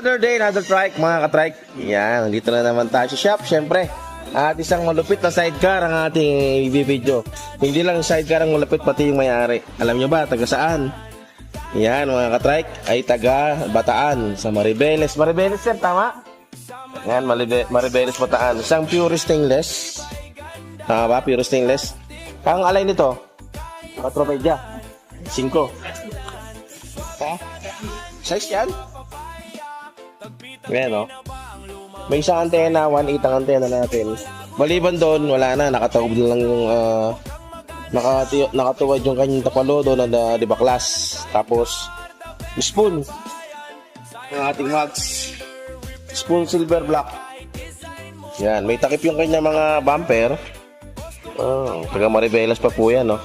Another day, another trike, mga ka-trike. Yan, dito na naman tayo sa shop, syempre. At isang malupit na sidecar ang ating i-video. Hindi lang sidecar ang malupit, pati yung may-ari. Alam nyo ba, taga saan? Yan, mga ka-trike, ay taga Bataan, sa Maribeles. Maribeles, sir, tama? Yan, Maribeles, Bataan. Isang pure stainless. Tama ba, pure stainless? Ang alay nito, Patropedia, 5. Ha? Size yan? Ayan, no? May isang antena, 1.8 ang antena natin. Maliban doon, wala na. Nakatawag na lang yung nakatuwad yung kanyang tapalo doon na di baklas. Tapos, spoon. Yung ating mags. Spoon silver black. Yan, may takip yung kanyang mga bumper. Taga Maribeles pa po yan, no?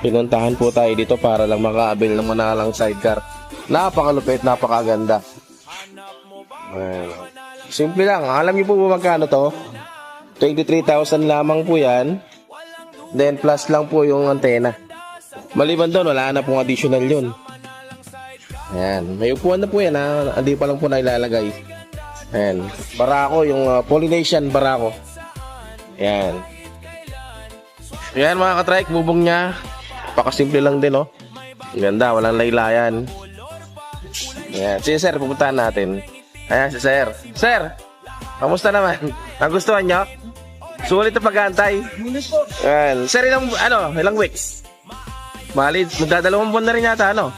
Pinuntahan po tayo dito para lang makaabil ng manalang sidecar. Napakalupit, napakaganda. Simple lang. Alam niyo po magkano to? 23,000 lamang po yan. Then plus lang po yung antena. Maliban doon, wala na pong additional yun. Ayan. May upuan na po yan, ha? Hindi pa lang po na ilalagay. Ayan. Barako, yung Polynesian barako. Ayan. Ayan, mga ka-trike, bubong niya. Pakasimple lang din, oh. Ganda, walang laylayan. Ayan. Si sir, pupuntahan natin. Ayan, si sir. Sir, kamusta naman? Nagustuhan nyo? Sulit na pag-aantay. Ayan. Sir, ilang weeks? Malid, magdadalawang buwan na rin yata, ano?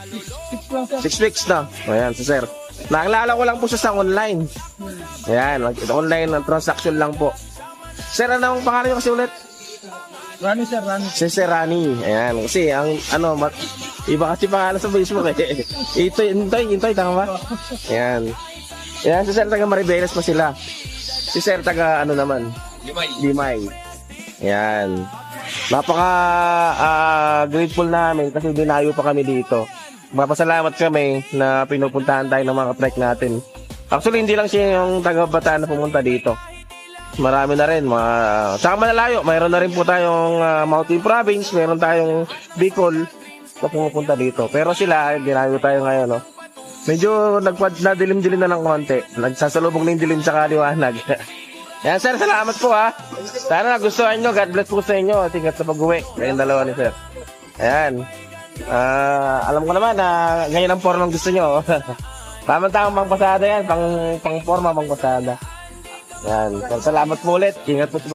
6 weeks na. Ayan, si sir. Naalala ko lang po siya sa online. Ayan, online ang transaction lang po. Sir, ano ang pangalan nyo kasi ulit? Rani, sir, Rani. Si Sir Rani. Ayan, kasi ang, iba kasi pangalan sa Facebook eh. Intoy, tama ba? Ayan. Ayan, si Sir taga Maribeles pa sila. Si Sir taga naman? Limay. Ayan. Napaka grateful namin kasi dinayo pa kami dito. Mapasalamat kami na pinupuntahan tayo ng mga trek natin. Actually, hindi lang siya yung taga Bataan na pumunta dito. Marami na rin. Saka malalayo. Mayroon na rin po tayong Mountain Province. Mayroon tayong Bicol na pumupunta dito. Pero sila, dinayo tayo ngayon, no? Medyo nadilim-dilim na ng konti. Nagsasalubong na yung dilim sa kaliwanag. Yan, sir, salamat po, ha. Sana nagustuhan nyo. God bless po sa inyo. Tingat sa pag-uwi. Kayong dalawa ni sir. Ayan. Alam ko naman na ngayon ang forma gusto nyo. Tamang-tamang pang pasada yan. Pang forma, pang pasada. Yan. Salamat po ulit. Ingat po.